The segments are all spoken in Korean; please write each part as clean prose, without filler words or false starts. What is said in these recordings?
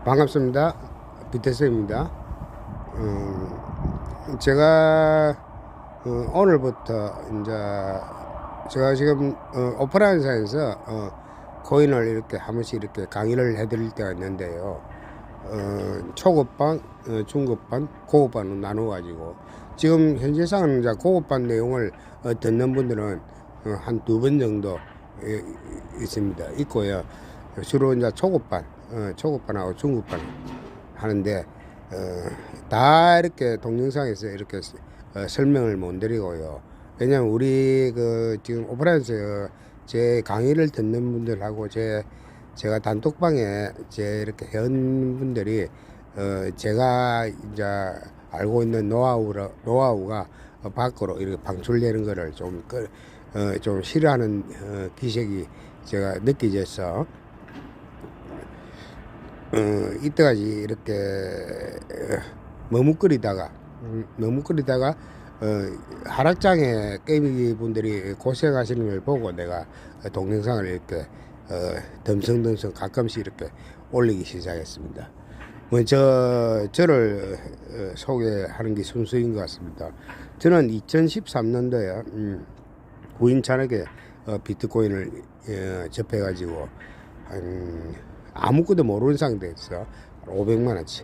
반갑습니다. 비테스입니다. 제가 오늘부터 이제 제가 지금 오프라인사에서 코인을 이렇게 한 번씩 이렇게 강의를 해드릴 때가 있는데요. 초급반, 중급반, 고급반으로 나눠가지고 지금 현재상은 이제 고급반 내용을 듣는 분들은 한 두 번 정도 있고요. 주로 이제 초급반하고 중급반 하는데 다 이렇게 동영상에서 이렇게 설명을 못 드리고요. 왜냐면 우리 지금 오프라인에서 제 강의를 듣는 분들하고 제가 단톡방에 이렇게 회원분들이 제가 이제 알고 있는 노하우가 밖으로 이렇게 방출되는 거를 좀 싫어하는 기색이 제가 느끼져서 이때까지 이렇게 머뭇거리다가 하락장에 게임기 분들이 고생하시는 걸 보고 내가 동영상을 이렇게 덤성덤성 가끔씩 이렇게 올리기 시작했습니다. 저를 소개하는 게 순서인 것 같습니다. 저는 2013년도에 우연찮게 비트코인을 접해가지고 아무것도 모르는 상태에서 500만원치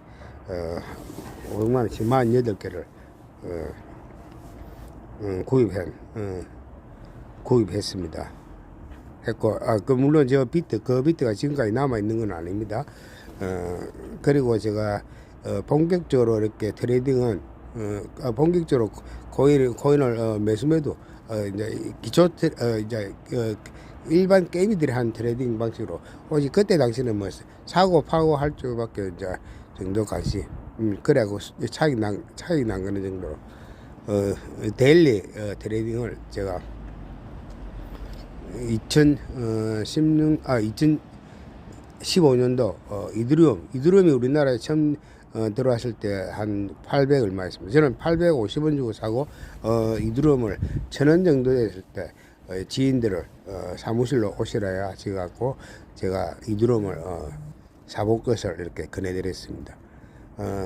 48개를 구입했습니다. 했고, 물론 그 비트가 지금까지 남아있는 건 아닙니다. 그리고 제가 본격적으로 이렇게 트레이딩은 본격적으로 코인을 매수 이제 일반 게임들이 한 트레이딩 방식으로 오직 그때 당시는 뭐 사고 파고 할 줄밖에 이제 정도 가시 그래고 차익 난 거는 정도로 데일리 트레이딩을 제가 2015년도 이드리움이 우리나라에 처음 들어왔을 때 한 800 얼마였습니다. 저는 850원 주고 사고 이드리움을 1000원 정도 됐을 때 지인들을 사무실로 오시라 해가지고 제가 이드리움을 사볼 것을 이렇게 권해드렸습니다.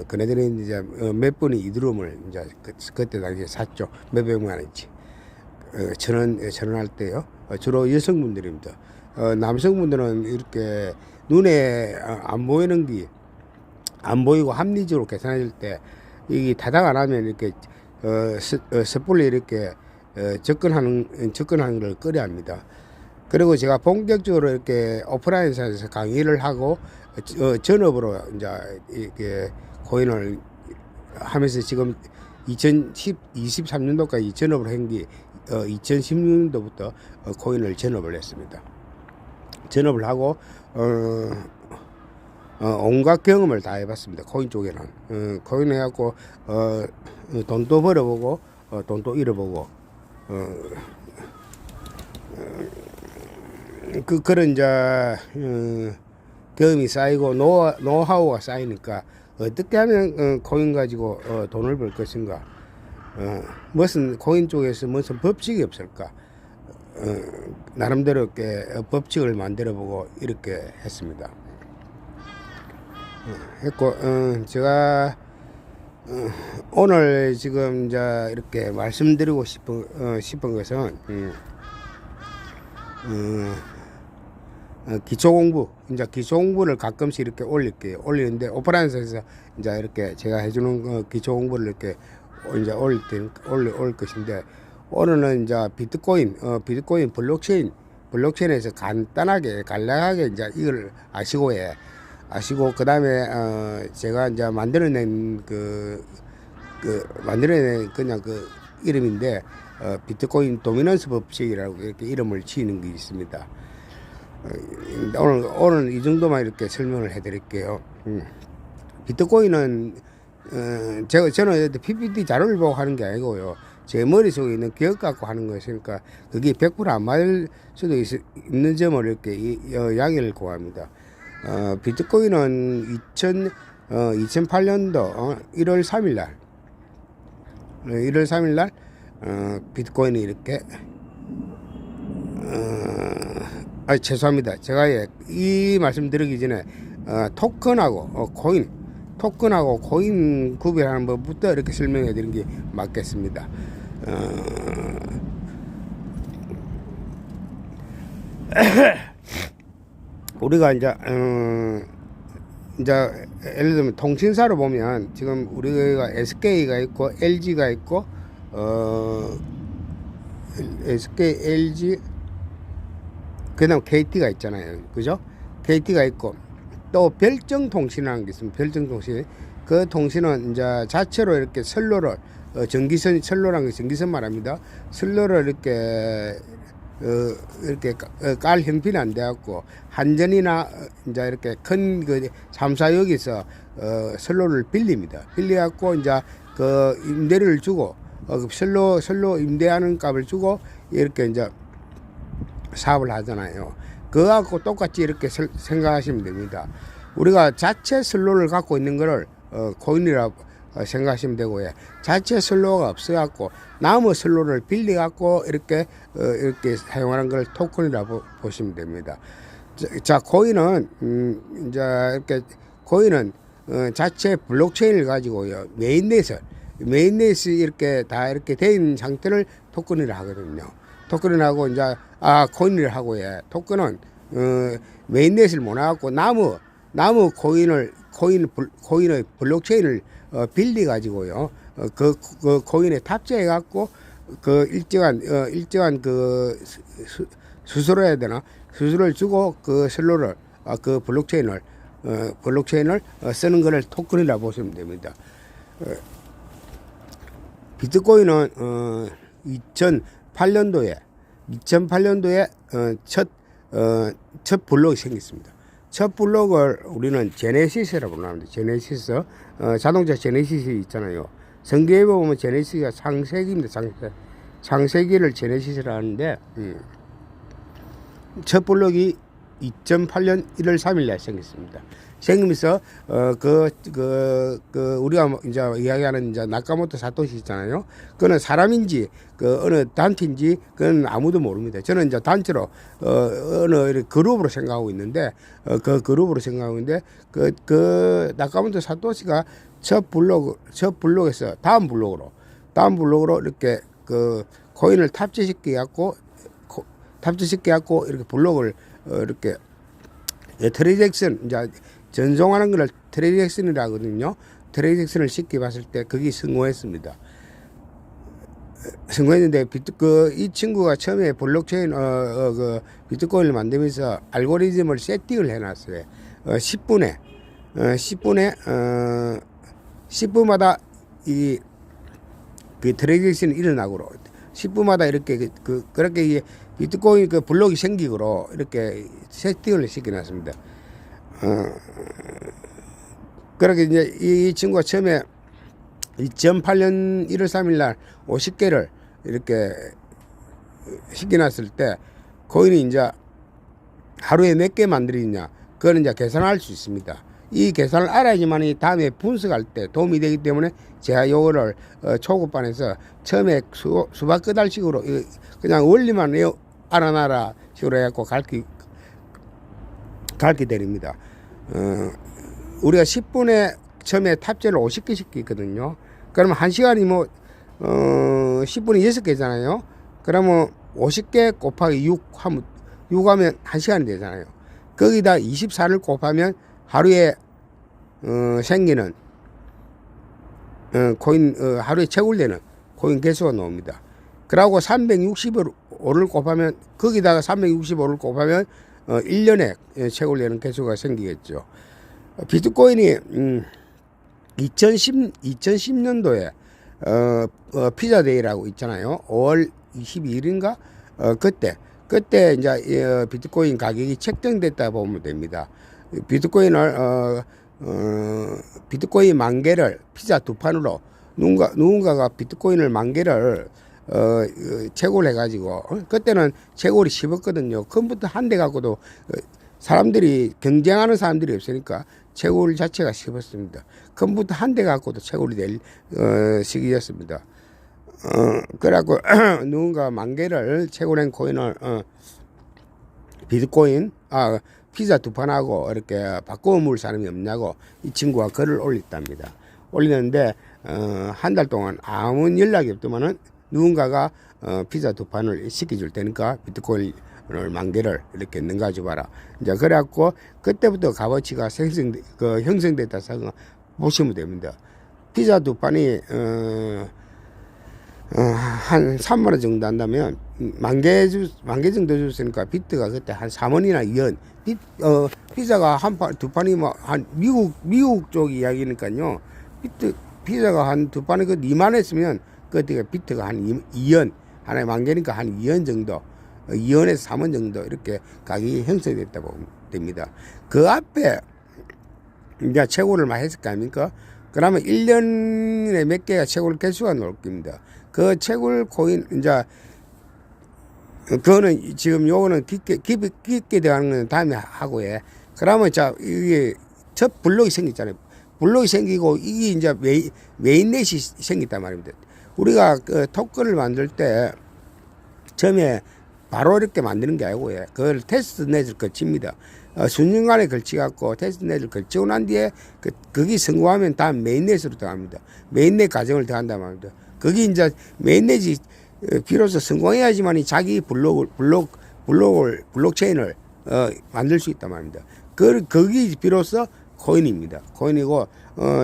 그네들이 이제 몇 분이 이드리움을 이제 그때 당시에 샀죠. 몇백만 원치. 1000원 할 때요. 주로 여성분들입니다. 남성분들은 이렇게 눈에 안 보이는 게 안 보이고 합리적으로 계산할 때 이게 타당 안 하면 이렇게 섣불리 이렇게 접근하는 걸 꺼려 합니다. 그리고 제가 본격적으로 이렇게 오프라인에서 강의를 하고 전업으로 이제 이렇게 코인을 하면서 지금 2023년도까지 전업을 한 게 2016년도부터 코인을 전업을 했습니다. 전업을 하고 온갖 경험을 다 해봤습니다. 코인 쪽에는 코인 해갖고 돈도 벌어보고 돈도 잃어보고 그런 이제 경험이 쌓이고 노하우가 쌓이니까 어떻게 하면 코인 가지고 돈을 벌 것인가, 무슨 코인 쪽에서 무슨 법칙이 없을까, 나름대로 이렇게 법칙을 만들어 보고 이렇게 했습니다. 했고 제가 오늘 지금 이제 이렇게 말씀드리고 싶은 것은 기초 공부를 가끔씩 이렇게 올리는데 올리는데 이제 이렇게 제가 해주는 기초 공부를 이렇게 이제 올릴 것인데, 오늘은 이제 비트코인 블록체인에서 간단하게 이제 이걸 아시고 그 다음에 제가 이제 만들어낸 그냥 그 이름인데 비트코인 도미넌스 법칙이라고 이렇게 이름을 지는 게 있습니다. 오늘 이 정도만 이렇게 설명을 해드릴게요. 비트코인은 저는 PPT 자료를 보고 하는 게 아니고요. 제 머릿속에 있는 기억 갖고 하는 것이니까 그게 100%안 맞을 수도 있는 점을 이렇게 양해를 구합니다. 비트코인은 2008년도 1월 3일 날 비트코인이 이렇게 죄송합니다. 제가 이 말씀 드리기 전에 토큰하고 토큰하고 코인 구별하는 법부터 이렇게 설명해 드린 게 맞겠습니다. 우리가 이제 예를 들면 통신사로 보면 지금 우리가 SK가 있고 LG가 있고 SK, LG 그다음 KT가 있잖아요. 그죠? KT가 있고 또 별정통신이라는 게 있습니다. 별정통신. 그 통신은 이제 자체로 이렇게 선로를 전기선, 선로라는 게 전기선 말합니다. 선로를 이렇게 깔 형편이 안 돼갖고 한전이나 이제 이렇게 큰 그 3사역에서 선로를 빌립니다. 빌려갖고 이제 그 임대료를 주고 선로 임대하는 값을 주고 이렇게 이제 사업을 하잖아요. 그거하고 똑같이 이렇게 생각하시면 됩니다. 우리가 자체 선로를 갖고 있는 거를 코인이라고 생각하시면 되고요. 자체 선로가 없어갖고 나무 선로를 빌려갖고 이렇게 사용하는 걸 토큰이라고 보시면 됩니다. 자, 코인은 이제 이렇게 코인은 자체 블록체인을 가지고요. 메인넷이 이렇게 다 이렇게 돼 있는 상태를 토큰이라 하거든요. 토큰이라고 이제 코인을 하고요. 토큰은 메인넷을 모아갖고 나무 코인의 블록체인을 빌리 가지고요. 그 코인에 탑재해 갖고 그 일정한 그 수수료 해야 되나? 수수료를 주고 그 선로를 그 블록체인을 쓰는 것을 토큰이라 보시면 됩니다. 비트코인은 2008년도에 첫 블록이 생겼습니다. 첫 블록을 우리는 제네시스라고 부릅니다. 제네시스, 자동차 제네시스 있잖아요. 성경에 보면 제네시스가 창세기입니다. 창세기를 제네시스라 하는데, 첫 블록이 2008년 1월 3일 날 생겼습니다. 생기면서, 우리가 이제 이야기하는 이제 나카모토 사토시 있잖아요. 그거는 사람인지, 어느 단체인지, 그건 아무도 모릅니다. 저는 이제 단체로, 어느 그룹으로 생각하고 있는데, 나카모토 사토시가 첫 블록에서 다음 블록으로 이렇게 코인을 탑재시켜 갖고 이렇게 블록을, 이렇게, 트랜잭션, 이제, 전송하는 걸 트랜잭션이라 하거든요. 트랜잭션을 쉽게 봤을 때 그게 성공했습니다. 성공했는데 이 친구가 처음에 블록체인 비트코인을 만들면서 알고리즘을 세팅을 해놨어요. 10분마다 그 트랜잭션이 일어나고로 10분마다 이렇게 그렇게 비트코인 블록이 생기고로 이렇게 세팅을 시켜놨습니다. 그렇게 이제 이 친구가 처음에 2008년 1월 3일 날 50개를 이렇게 시켜놨을 때 코인이 이제 하루에 몇 개 만들어지냐 그거는 이제 계산할 수 있습니다. 이 계산을 알아야지만 이 다음에 분석할 때 도움이 되기 때문에 제가 요거를 초급반에서 처음에 수박 끄달식으로 그냥 원리만 알아놔라 식으로 해갖고 가르쳐 드립니다. 우리가 10분에 처음에 탑재를 50개씩 있거든요. 그러면 1시간이 10분에 6개잖아요. 그러면 50개 곱하기 6 하면 1시간이 되잖아요. 거기다 24를 곱하면 하루에 생기는 코인 하루에 채굴되는 코인 개수가 나옵니다. 그러고 365를 곱하면 거기다가 365를 곱하면 1년에 채굴되는 개수가 생기겠죠. 비트코인이 2010년도에 피자데이라고 있잖아요. 5월 22일인가 그때 이제 비트코인 가격이 책정됐다 보면 됩니다. 비트코인 10,000개를 피자 2판으로 누군가가 비트코인을 10,000개를 채굴 해가지고 그때는 채굴이 쉽었거든요. 컴퓨터 한 대 갖고도 사람들이 경쟁하는 사람들이 없으니까 채굴 자체가 쉽었습니다. 컴퓨터 한 대 갖고도 채굴이 될 시기였습니다. 그래갖고 누군가 10,000개를 채굴한 코인을 비트코인 피자 2판하고 이렇게 바꿔 먹을 사람이 없냐고 이 친구가 글을 올렸답니다. 올리는데 한 달 동안 아무 연락이 없더만은 누군가가 피자 2판을 시켜줄 테니까 비트코인을 10,000개를 이렇게 넘가줘 봐라. 이제 그래갖고 그때부터 값어치가 형성됐다 생각 보시면 됩니다. 피자 2판이 한 3만 원 정도 한다면 10,000개 정도 줬으니까 비트가 그때 한 3원이나 2원. 피자가 두 판이 뭐 한 미국 쪽 이야기니까요. 피자가 한 두 판이 그 2만 했으면 그때 비트가 한 2원. 하나에 10,000개니까 한 2원 정도. 2원에서 3원 정도 이렇게 가격이 형성됐다고 됩니다. 그 앞에 이제 최고를 많이 했을 거 아닙니까? 그러면 1년에 몇 개가 채굴 개수가 나올 겁니다. 그 채굴 코인, 이제, 그거는 지금 요거는 깊게 들어가는 건 다음에 하고 해. 그러면 자, 이게 첫 블록이 생겼잖아요. 블록이 생기고 이게 이제 메인넷이 생겼단 말입니다. 우리가 그 토큰을 만들 때 처음에 바로 이렇게 만드는 게 아니고 예. 그걸 테스트넷을 거칩니다. 순간에 걸치갖고 테스트넷을 걸치고 난 뒤에 거기 성공하면 다음 메인넷으로 들어갑니다. 메인넷 과정을 들어간단 말입니다. 거기 이제 메인넷이 비로소 성공해야지만 자기 블록체인을 만들 수 있단 말입니다. 거기 비로소 코인입니다. 코인이고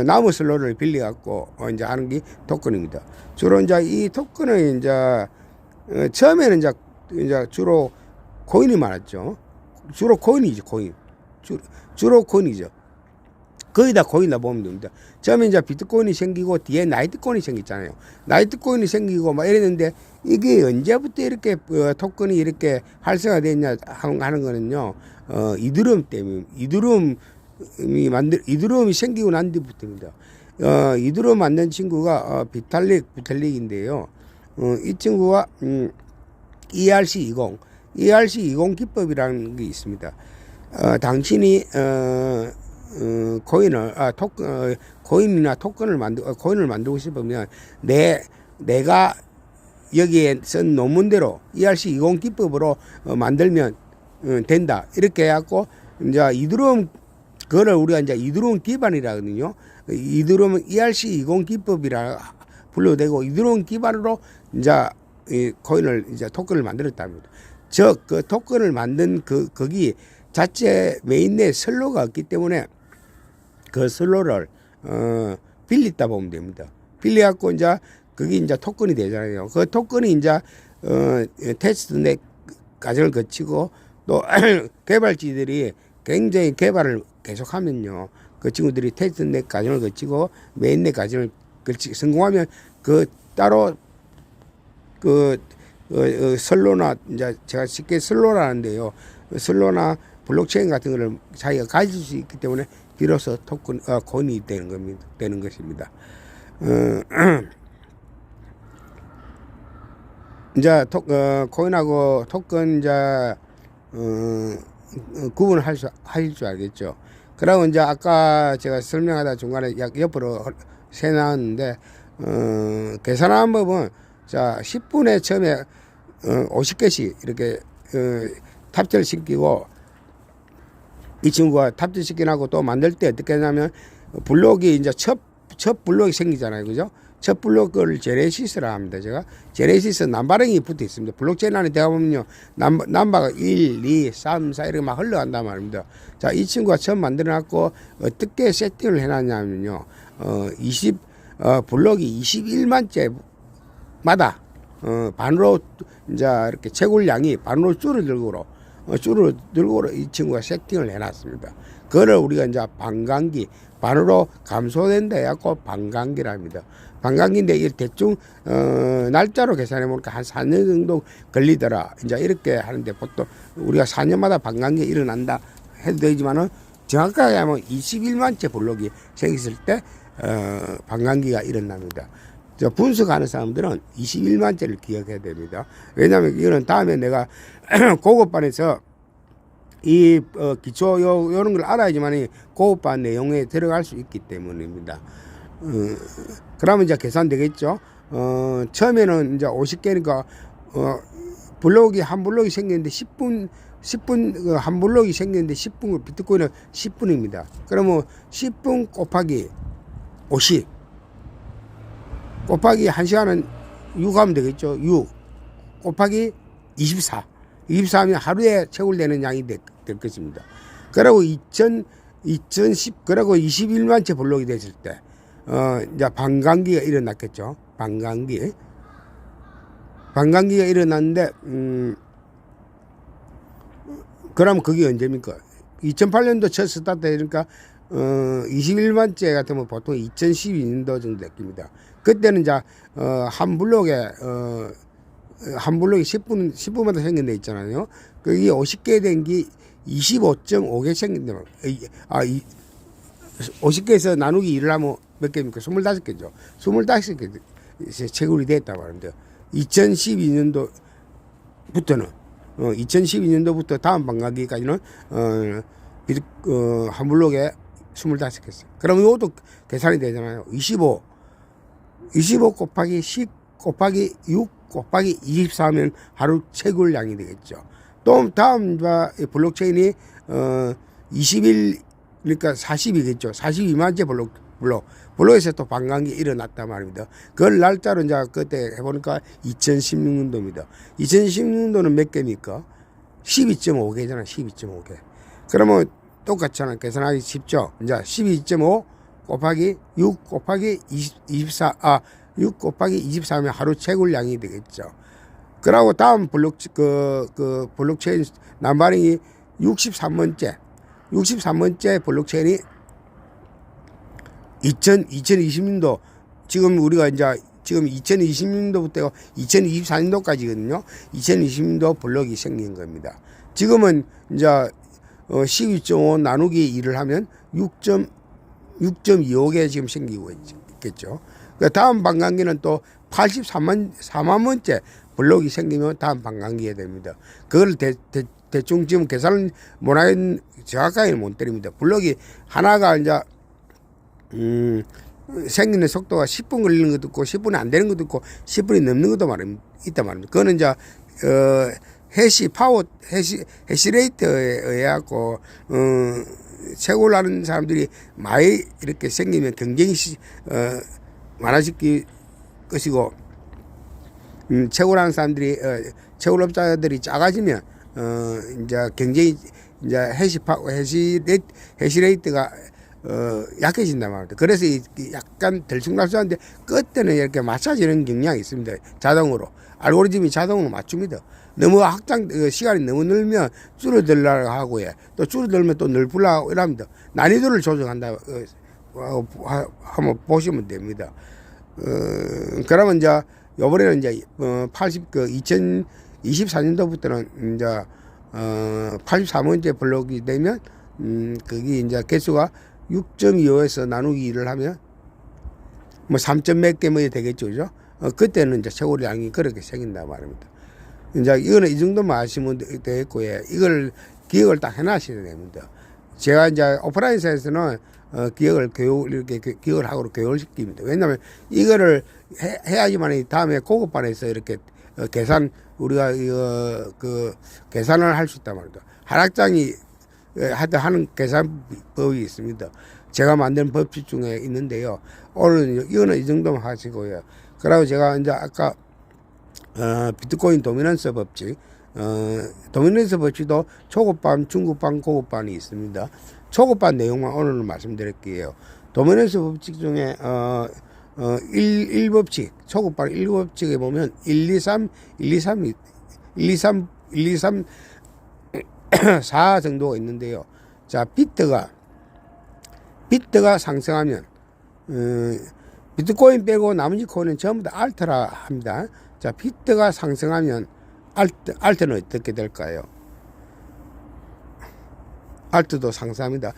나무 슬로를 빌려갖고 이제 하는 게 토큰입니다. 주로 이제 이 토큰은 이제 처음에는 이제 주로 코인이 많았죠. 주로 코인이죠, 코인. 주로 코인이죠. 거의 다 코인이다 보면 됩니다. 처음에 이제 비트코인이 생기고 뒤에 나이트코인이 생겼잖아요. 나이트코인이 생기고 막 이랬는데 이게 언제부터 이렇게 토큰이 이렇게 활성화됐냐 하는 거는요. 이더리움 때문에 이더리움이 생기고 난 뒤부터입니다. 이더리움 만든 친구가 부텔릭인데요. 이 친구가 ERC20 기법이라는 게 있습니다. 당신이 코인이나 토큰을 코인을 만들고 싶으면 내가 여기에 쓴 논문대로 ERC20 기법으로 만들면 된다. 이렇게 해갖고 이제 이더리움 그거를 우리가 이제 이더리움 기반이라거든요. 이더리움 ERC20 기법이라 불러도 되고 이더리움 기반으로 이제 이 코인을 이제 토큰을 만들었답니다. 즉 그 토큰을 만든 거기 자체 메인넷 슬로가 없기 때문에 그 슬로를 빌리다 보면 됩니다. 빌려갖고 이제 그게 이제 토큰이 되잖아요. 그 토큰이 이제 테스트넷 과정을 거치고 또 개발자들이 굉장히 개발을 계속하면요. 그 친구들이 테스트넷 과정을 거치고 메인넷 과정을 거치 성공하면 그 따로 슬로나 이제 제가 쉽게 슬로라는데요. 슬로나 블록체인 같은 거를 자기가 가질 수 있기 때문에 비로소 토큰 코인이 되는 것입니다. 이제 코인하고 토큰 이제 구분을 하실 줄 알겠죠. 그리고 이제 아까 제가 설명하다 중간에 옆으로 새 나왔는데 계산하는 법은 자 10분에 처음에 50개씩 이렇게 탑재를 시키고 이 친구가 탑재 시키고 또 만들 때 어떻게 하냐면 블록이 이제 첫 블록이 생기잖아요, 그죠? 첫 블록을 제네시스라 합니다. 제가 제네시스 남바령이 붙어 있습니다. 블록체인 안에 들어가보면요 남바가 1, 2, 3, 4 이렇게 막 흘러간단 말입니다. 자, 이 친구가 처음 만들어놨고 어떻게 세팅을 해놨냐면요 블록이 21만째마다 반으로 이제 이렇게 채굴량이 반으로 줄어들고 이 친구가 세팅을 해놨습니다. 그거를 우리가 이제 반감기 반으로 감소된다 해갖고 반감기랍니다. 반감기인데 이 대충 날짜로 계산해 보니까 한 4년 정도 걸리더라. 이제 이렇게 하는데 보통 우리가 4년마다 반감기 일어난다 해도 되지만은 정확하게 하면 21만째 블록이 생겼을 때 반감기가 일어납니다. 분석하는 사람들은 21만째를 기억해야 됩니다. 왜냐하면 이거는 다음에 내가 고급반에서 이 기초 요런 걸 알아야지만 고급반 내용에 들어갈 수 있기 때문입니다. 그러면 이제 계산되겠죠. 처음에는 이제 50개니까 블록이 한 블록이 생겼는데 10분 10분 한 블록이 생기는데 10분 비트코인은 10분입니다. 그러면 10분 곱하기 50 곱하기 1시간은 6 하면 되겠죠. 6 곱하기 24 하면 하루에 채굴되는 양이 될 것입니다. 그리고 2010 그리고 21만째 블록이 됐을 때 이제 반감기가 일어났겠죠. 반감기가 일어났는데 그러면 그게 언제입니까? 2008년도 첫 스타트 그러니까 21만째 같으면 보통 2012년도 정도 됐습니다. 그때는 이제 한 블록에 10분마다 생긴 데 있잖아요. 그게 50개 된 게 25.5개 생긴다. 50개에서 나누기 2를 하면 몇 개입니까? 25개죠. 25개 채굴이 됐다 말인데요. 2012년도부터 다음 반감기까지는 한 블록에 25개 있어요. 그럼 이것도 계산이 되잖아요. 25 곱하기 10 곱하기 6 곱하기 24 하면 하루 채굴량이 되겠죠. 또 다음 블록체인이 20일 그러니까 40이겠죠. 42만째 블록에서 또 반감기 일어났단 말입니다. 그걸 날짜로 이제 그때 해보니까 2016년도입니다. 2016년도는 몇 개입니까? 12.5개잖아. 12.5개. 그러면 똑같잖아. 계산하기 쉽죠. 이제 12.5 곱하기 6 곱하기 6 곱하기 24 하면 하루 채굴량이 되겠죠. 그러고 다음 블록체인 남바링이 63번째 블록체인이 2020년도 지금 우리가 이제 지금 2020년도부터 2024년도까지거든요. 2020년도 블록이 생긴 겁니다. 지금은 이제 12.5 나누기 2를 하면 6.25개 지금 생기고 있겠죠. 그 다음 반감기는 또 84만 번째 블록이 생기면 다음 반감기가 됩니다. 그걸 대충 지금 계산을 못하는 정확하게는 못 때립니다. 블록이 하나가 이제 생기는 속도가 10분 걸리는 것도 있고 10분이 안 되는 것도 있고 10분이 넘는 것도 있단 말입니다. 그거는 이제 해시레이트에 의해 갖고 채굴하는 사람들이 많이 이렇게 생기면 경쟁이 많아질 것이고 채굴하는 채굴업자들이 작아지면 이제 경쟁이 이제 해시레이트가 약해진단 말입니다. 그래서 약간 들쑥날쑥한데 끝에는 이렇게 맞춰지는 경향이 있습니다. 자동으로 알고리즘이 자동으로 맞춥니다. 너무 시간이 너무 늘면 줄어들려고 하고 또 줄어들면 또 늘리려고 이랍니다. 난이도를 조정한다 한번 보시면 됩니다. 그러면 이제 요번에는 이제 2024년도부터는 이제 83번째 블록이 되면 그게 이제 개수가 6.25에서 나누기 2를 하면 뭐 3점 몇 개 뭐 되겠죠, 그죠? 그때는 이제 채굴량이 그렇게 생긴다 말입니다. 이제 이거는 이 정도만 아시면 되겠고요. 이걸 기억을 딱 해놔셔야 됩니다. 제가 이제 오프라인에서는 이렇게 기억을 하고 교육을 시킵니다. 왜냐하면 이거를 해야지만 다음에 고급반에서 이렇게 우리가 계산을 할 수 있단 말입니다. 한학장이 하는 계산법이 있습니다. 제가 만든 법칙 중에 있는데요. 오늘 이거는 이 정도만 하시고요. 그리고 제가 이제 아까 비트코인 도미넌스 법칙, 도미넌스 법칙도 초급반, 중급반, 고급반이 있습니다. 초급반 내용만 오늘 말씀드릴게요. 도미넌스 법칙 중에 1법칙, 초급반 1법칙에 보면 1, 2, 3, 4 정도가 있는데요. 자, 비트가 상승하면 비트코인 빼고 나머지 코인은 전부 다 알트라 합니다. 자, 비트가 상승하면 알트는 어떻게 될까요? 알트도 상승합니다.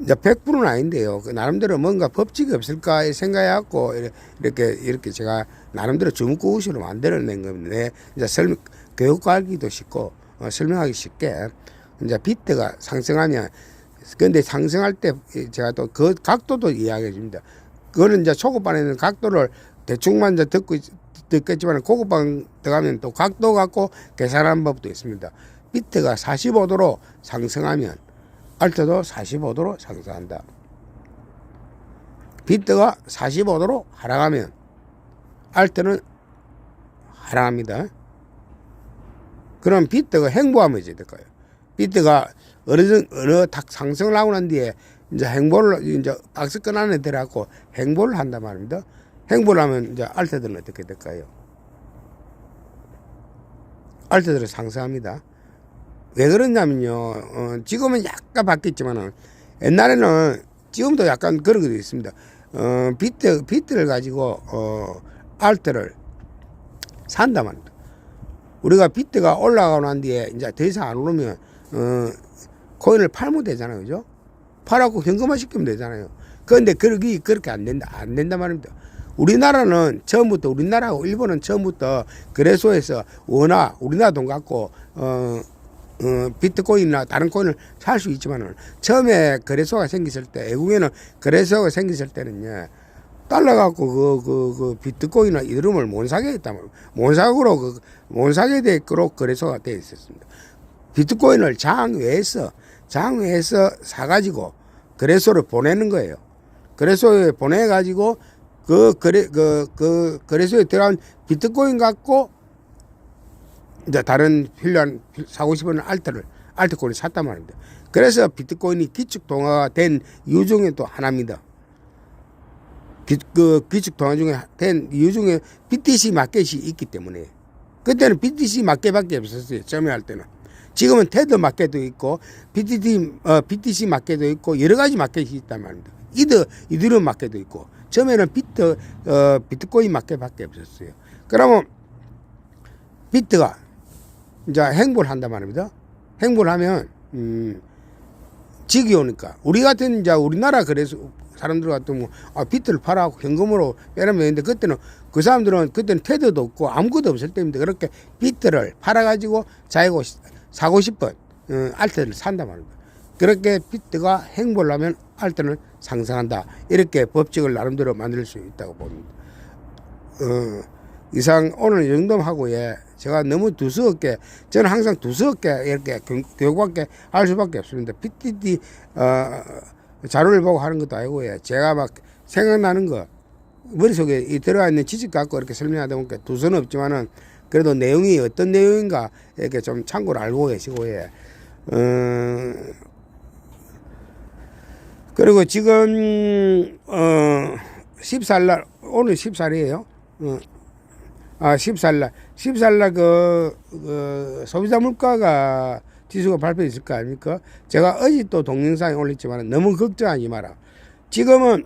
이제 100%는 아닌데요. 나름대로 뭔가 법칙이 없을까 생각해갖고 이렇게 제가 나름대로 주문구구식으로 만들어낸 겁니다. 이제 교육하기도 쉽고 설명하기 쉽게 이제 비트가 상승하면 근데 상승할 때 제가 또 그 각도도 이야기해 줍니다. 그거는 이제 초급반에는 각도를 대충만 이제 듣겠지만 고급반 들어가면 또 각도 갖고 계산하는 법도 있습니다. 비트가 45도로 상승하면 알트도 45도로 상승한다. 비트가 45도로 하락하면 알트는 하락합니다. 그럼 비트가 행보하면 이제 될까요? 비트가 어느 딱 상승을 하고 난 뒤에 이제 행보를 이제 박스권 안에 들어가고 행보를 한단 말입니다. 행보를 하면 이제 알트들은 어떻게 될까요? 알트들은 상승합니다. 왜 그러냐면요, 지금은 약간 바뀌었지만은 옛날에는 지금도 약간 그런 것도 있습니다. 비트를 가지고 알트를 산단 말입니다. 우리가 비트가 올라가고 난 뒤에 이제 더 이상 안 오르면 코인을 팔면 되잖아요, 그죠? 팔아고 현금화 시키면 되잖아요. 그런데 그렇게 안 된단 말입니다. 우리나라는 처음부터, 우리나라하고 일본은 처음부터 거래소에서 원화, 우리나라 돈 갖고 비트코인이나 다른 코인을 살 수 있지만은 처음에 거래소가 생겼을 때, 외국에는 거래소가 생겼을 때는요, 달러 갖고 그 비트코인이나 이더리움을 못 사게 했단 말이에요. 못 사게 되도록 거래소가 되어 있었습니다. 비트코인을 장외에서 사가지고 거래소를 보내는 거예요. 거래소에 보내가지고 그 거래소에 들어간 비트코인 갖고 이제 다른 필요한 사고 싶은 알트코인을 샀단 말입니다. 그래서 비트코인이 기축통화가 된 이유 중에 또 하나입니다. 그 기축통화 중에 된 이유 중에 BTC 마켓이 있기 때문에. 그때는 BTC 마켓밖에 없었어요. 처음에 할 때는. 지금은 테더 마켓도 있고 BTC 마켓도 있고 여러 가지 마켓이 있단 말입니다. 이더리움 마켓도 있고. 처음에는 비트코인 마켓밖에 없었어요. 그러면 비트가 이제 행보를 한단 말입니다. 행보를 하면 직이 오니까 우리 같은 이제 우리나라 그래서 사람들 같으면 비트를 팔아갖고 현금으로 빼라면 되는데 그때는 그 사람들은 그때는 테더도 없고 아무것도 없을 때입니다. 그렇게 비트를 팔아가지고 자기가 사고 싶은 알트를 산단 말입니다. 그렇게 비트가 행보를 하면 알트는 상승한다. 이렇게 법칙을 나름대로 만들 수 있다고 봅니다. 이상 오늘 이 정도만 하고요. 제가 너무 두서없게, 저는 항상 두서없게 이렇게 교육받게 할 수밖에 없습니다. PTT 자료를 보고 하는 것도 아니고요. 제가 막 생각나는 거 머릿속에 들어가 있는 지식 갖고 이렇게 설명하다 보니까 두서는 없지만은 그래도 내용이 어떤 내용인가 이렇게 좀 참고를 알고 계시고요. 그리고 지금 14일날 오늘 14일이에요. 14일날 그 소비자 물가가 지수가 발표됐을 거 아닙니까? 제가 어제 또 동영상에 올렸지만 너무 걱정하지 마라. 지금은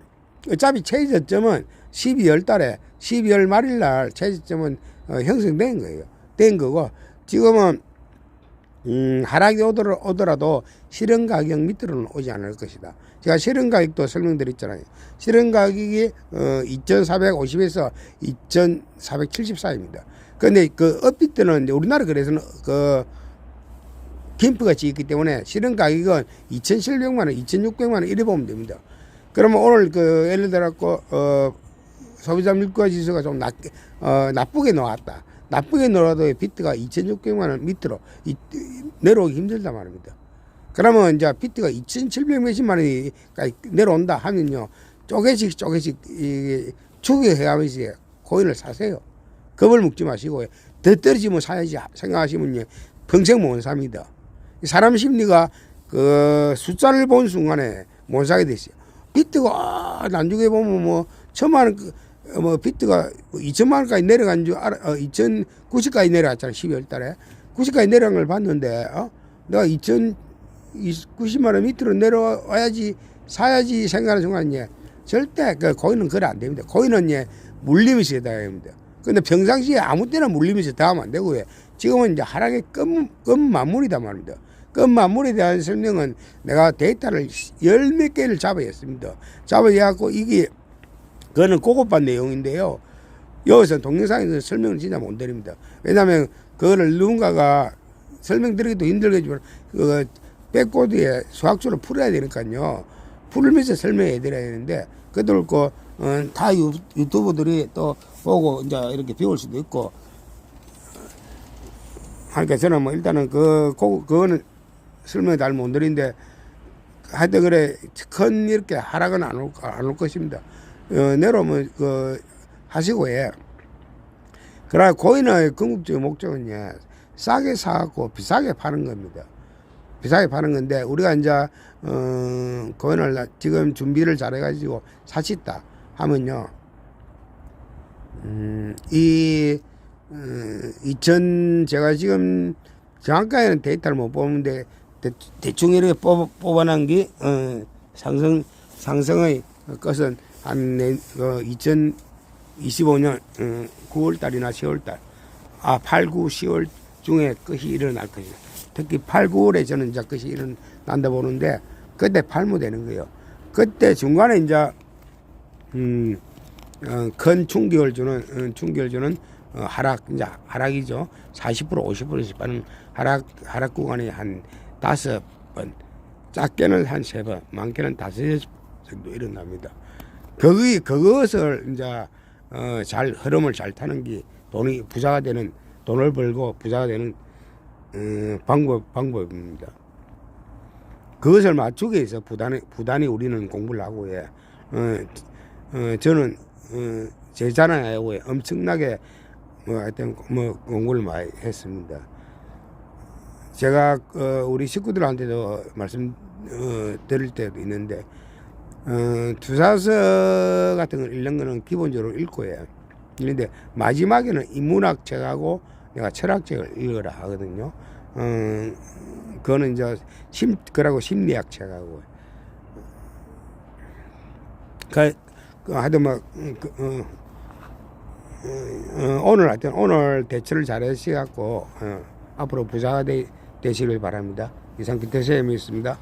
어차피 최저점은 12월 말일 날 최저점은 형성된 거예요. 된 거고 지금은 하락이 오더라도 실현 가격 밑으로는 오지 않을 것이다. 제가 실현 가격도 설명드렸잖아요. 실현 가격이 2,450에서 2,474입니다. 그런데 그 업비트는 우리나라 그래서는 그 김프같이 있기 때문에 실현 가격은 2,700만 원, 2,600만 원 이래 보면 됩니다. 그러면 오늘 그 예를 들어서 소비자 물가 지수가 좀 나쁘게 나왔다. 나쁘게 놀아도 비트가 2,600만 원 밑으로 내려오기 힘들단 말입니다. 그러면 이제 비트가 2,700 몇십만 원이 내려온다 하면요. 쪼개씩 추격해가면서 코인을 사세요. 겁을 먹지 마시고 더 떨어지면 사야지 생각하시면 평생 못 삽니다. 사람 심리가 그 숫자를 본 순간에 못 사게 됐어요. 비트가 나중에 보면 뭐 1,000만 원 비트가 2천만 원까지 내려간 줄 알아. 2,090까지 내려갔잖아. 12월 달에 90까지 내려간 걸 봤는데 내가 2,090만 원 밑으로 내려와야지 사야지 생각하는 순간에 절대 그 코인은 그래 안 됩니다. 코인은 물리면서 해야 됩니다. 근데 평상시에 아무 때나 물리면서 다 하면 안 되고요. 지금은 이제 하락의 끝마무리다 말입니다. 끝마무리에 대한 설명은 내가 데이터를 10몇 개를 잡아야 했습니다. 잡아야 갖고 이게 그거는 고급반 내용인데요. 여기서 동영상에서 설명을 진짜 못 드립니다. 왜냐하면 그거를 누군가가 설명드리기도 힘들겠지만 그 백보드에 수학적으로 풀어야 되니까요. 풀면서 설명해 드려야 되는데 그것도 그렇고 다 유튜버들이 또 보고 이제 이렇게 배울 수도 있고 그러니까 저는 뭐 일단은 그거는 설명이 잘 못 드리는데 하여튼 그래 큰 이렇게 하락은 안 올 것입니다. 내려오면 하시고 예. 그러나 고인의 궁극적인 목적은 예, 싸게 사갖고 비싸게 파는 겁니다. 비싸게 파는 건데 우리가 이제 고인을 지금 준비를 잘해가지고 사셨다 하면요. 제가 지금 정확하게는 데이터를 못 뽑는데 대충 이렇게 뽑아낸 게 상승의 것은 한 2025년 9월달이나 10월달 8, 9, 10월 중에 끝이 일어날 것이다. 특히 8, 9월에 저는 이제 끝이 일어난다 보는데 그때 팔면 되는 거예요. 그때 중간에 이제 큰 충격을 주는 이제 하락이죠. 40% 50%씩 빠는 하락 구간이 한 5번, 작게는 한 3번, 많게는 5번 정도 일어납니다. 그것을 이제 잘 흐름을 잘 타는 게 돈을 벌고 부자가 되는 방법입니다. 그것을 맞추기 위해서 부단히 우리는 공부를 하고 예. 저는 제 자랑에 엄청나게 하여튼 공부를 많이 했습니다. 제가 우리 식구들한테도 말씀 드릴 때도 있는데 투자서 같은 걸 읽는 거는 기본적으로 읽고 해요. 그런데 마지막에는 인문학 책하고 내가 철학책을 읽으라 하거든요. 그거는 이제 그러고 심리학 책하고 하여튼 오늘 대처를 잘 하셔갖고 앞으로 부자가 되시길 바랍니다. 이상 김태세임이었습니다.